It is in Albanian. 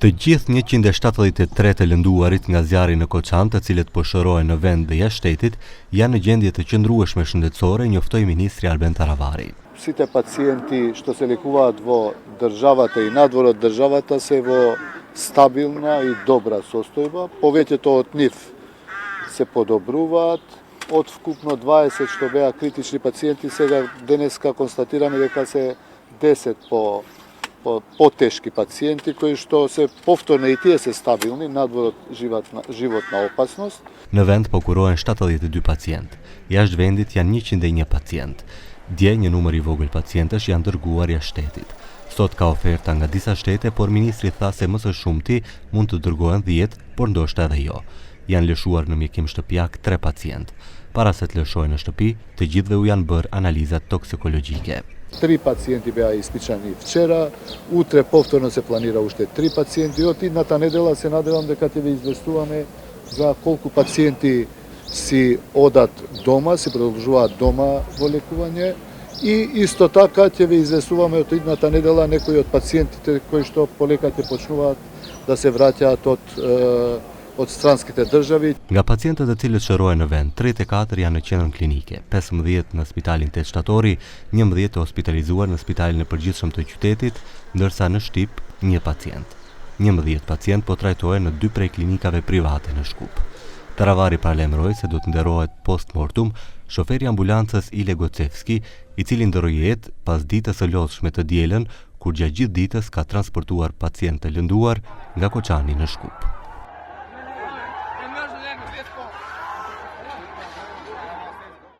Të gjithë 173 të lënduarit nga zjarri në Koçan, të cilët po shërohen në vend dhe jashtë shtetit, janë në gjendje të qëndrueshme shëndetësore, njoftoi ministri Albin Taravari. Site pacijenti što se likuvaat vo državata i nadvor od državata se vo stabilna i dobra sostojba, povećето od njih se podobruvaat, od vkupno 20 što beja kritični pacijenti, сега денеска konstatirаме дека се 10 po teški pacijenti koji što se povtorno i tije se stabilni, nadvor životna opasnost. Në vend po kurohen 72 pacient, jashtë vendit janë 101 pacient. Dje një numër i vogël pacientësh janë dërguar jashtë shtetit. Sot ka oferta nga disa shtete, por ministri tha se më së shumti mund të dërgohen 10, por ndoshta edhe jo. Janë lëshuar në mjekim shtëpiak 3 pacient. Para se të lëshojnë në shtëpi, të gjithëve u janë bërë analizat toksikologjike. 3 pacijenti beja ispičani včera, utre povtorno se planira ušte 3 pacijenti. Od idната недела се надевам дека ќе ве известуваме за колку пациенти си одат дома, си продолжуваат дома во лекување и исто така ќе ве известуваме од идната недела некои од пациентите кои што полека ќе почнуваат да се враќаат od stranskite državi. Nga pacientët e cilët shërohen në vend, 34 janë në qendrën klinike, 15 në spitalin 8 shtatori, 11 të hospitalizuar në spitalin e përgjithshëm të qytetit, ndërsa në Shqip 1 pacient. 11 pacient po trajtohen në 2 prej klinikave private në Shkup. Taravari paralajmëroi se do të nderohet post-mortem shoferi ambulancës Ile Gocevski, i cili ndëroi jetë pas ditës së lodhshme të dielën, kur gjatë gjithë ditës ka transportuar pacient të lënduar nga Koçani në Shkup.